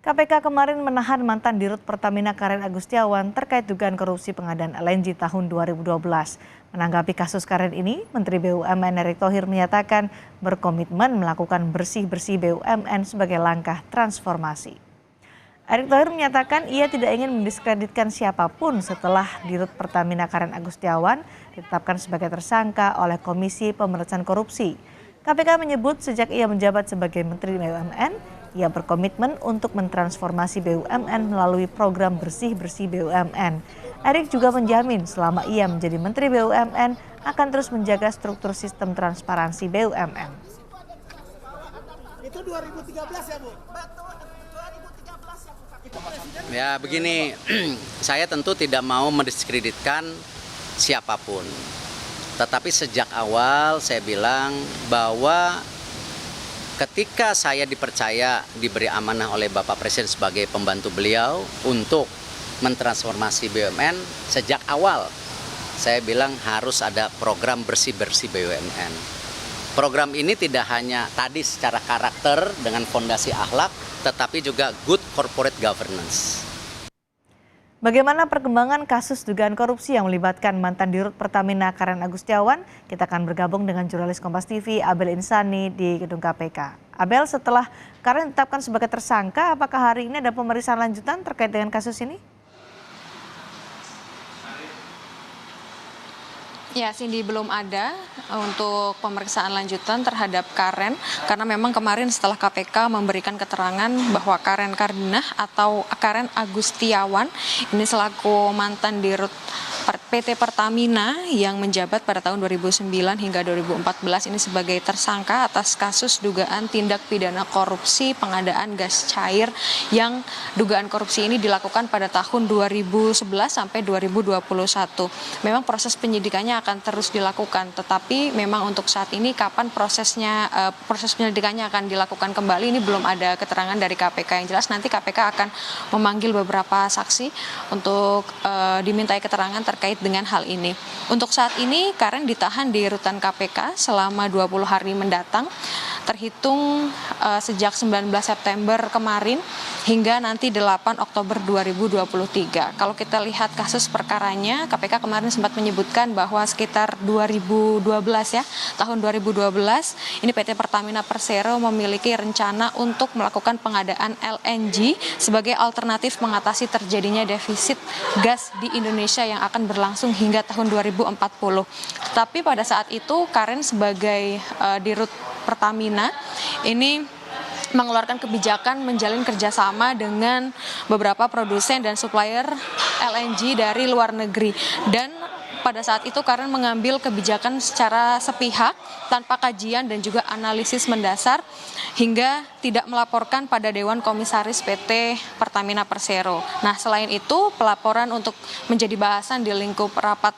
KPK kemarin menahan mantan Dirut Pertamina Karen Agustiawan terkait dugaan korupsi pengadaan LNG tahun 2012. Menanggapi kasus Karen ini, Menteri BUMN Erick Thohir menyatakan berkomitmen melakukan bersih-bersih BUMN sebagai langkah transformasi. Erick Thohir menyatakan ia tidak ingin mendiskreditkan siapapun setelah Dirut Pertamina Karen Agustiawan ditetapkan sebagai tersangka oleh Komisi Pemberantasan Korupsi. KPK menyebut sejak ia menjabat sebagai Menteri BUMN, ia berkomitmen untuk mentransformasi BUMN melalui program bersih-bersih BUMN. Erick juga menjamin selama ia menjadi Menteri BUMN akan terus menjaga struktur sistem transparansi BUMN. Itu 2013 ya, Bu? Ya begini, saya tentu tidak mau mendiskreditkan siapapun. Tetapi sejak awal saya bilang bahwa ketika saya dipercaya, diberi amanah oleh Bapak Presiden sebagai pembantu beliau untuk mentransformasi BUMN, sejak awal saya bilang harus ada program bersih-bersih BUMN. Program ini tidak hanya tadi secara karakter dengan fondasi akhlak, tetapi juga good corporate governance. Bagaimana perkembangan kasus dugaan korupsi yang melibatkan mantan Dirut Pertamina Karen Agustiawan? Kita akan bergabung dengan jurnalis Kompas TV Abel Insani di gedung KPK. Abel, setelah Karen ditetapkan sebagai tersangka, apakah hari ini ada pemeriksaan lanjutan terkait dengan kasus ini? Ya, Cindy, belum ada untuk pemeriksaan lanjutan terhadap Karen karena memang kemarin setelah KPK memberikan keterangan bahwa Karen Kardinah atau Karen Agustiawan ini selaku mantan Dirut PT Pertamina yang menjabat pada tahun 2009 hingga 2014 ini sebagai tersangka atas kasus dugaan tindak pidana korupsi pengadaan gas cair yang dugaan korupsi ini dilakukan pada tahun 2011 sampai 2021. Memang proses penyidikannya akan terus dilakukan, tetapi memang untuk saat ini kapan proses penyelidikannya akan dilakukan kembali ini belum ada keterangan dari KPK. Yang jelas nanti KPK akan memanggil beberapa saksi untuk dimintai keterangan terkait dengan hal ini. Untuk saat ini Karen ditahan di rutan KPK selama 20 hari mendatang, terhitung sejak 19 September kemarin hingga nanti 8 Oktober 2023. Kalau kita lihat kasus perkaranya, KPK kemarin sempat menyebutkan bahwa sekitar 2012 ya, tahun 2012 ini PT Pertamina Persero memiliki rencana untuk melakukan pengadaan LNG sebagai alternatif mengatasi terjadinya defisit gas di Indonesia yang akan berlangsung hingga tahun 2040. Tetapi pada saat itu Karen sebagai Dirut Pertamina ini mengeluarkan kebijakan menjalin kerjasama dengan beberapa produsen dan supplier LNG dari luar negeri, dan pada saat itu Karen mengambil kebijakan secara sepihak tanpa kajian dan juga analisis mendasar hingga tidak melaporkan pada Dewan Komisaris PT Pertamina Persero. Nah, selain itu pelaporan untuk menjadi bahasan di lingkup rapat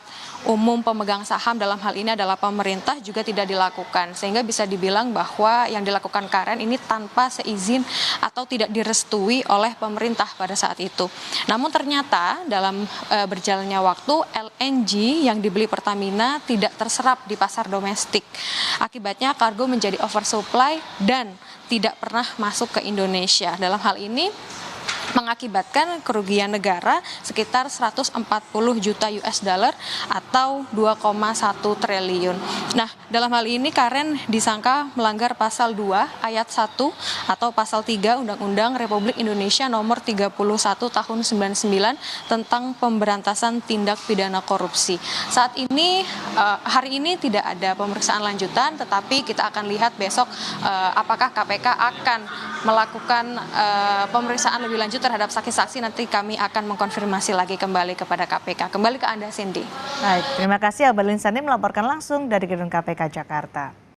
umum pemegang saham dalam hal ini adalah pemerintah juga tidak dilakukan, sehingga bisa dibilang bahwa yang dilakukan Karen ini tanpa seizin atau tidak direstui oleh pemerintah pada saat itu. Namun ternyata dalam berjalannya waktu LNG yang dibeli Pertamina tidak terserap di pasar domestik. Akibatnya kargo menjadi oversupply dan tidak pernah masuk ke Indonesia. Dalam hal ini mengakibatkan kerugian negara sekitar 140 juta US dollar atau 2,1 triliun. Nah, dalam hal ini Karen disangka melanggar pasal 2 ayat 1 atau pasal 3 Undang-Undang Republik Indonesia nomor 31 tahun 99 tentang pemberantasan tindak pidana korupsi. Saat ini hari ini tidak ada pemeriksaan lanjutan, tetapi kita akan lihat besok apakah KPK akan melakukan pemeriksaan lebih lanjut terhadap saksi-saksi. Nanti kami akan mengkonfirmasi lagi kembali kepada KPK. Kembali ke Anda, Cindy. Baik, terima kasih Abel Insani melaporkan langsung dari gedung KPK Jakarta.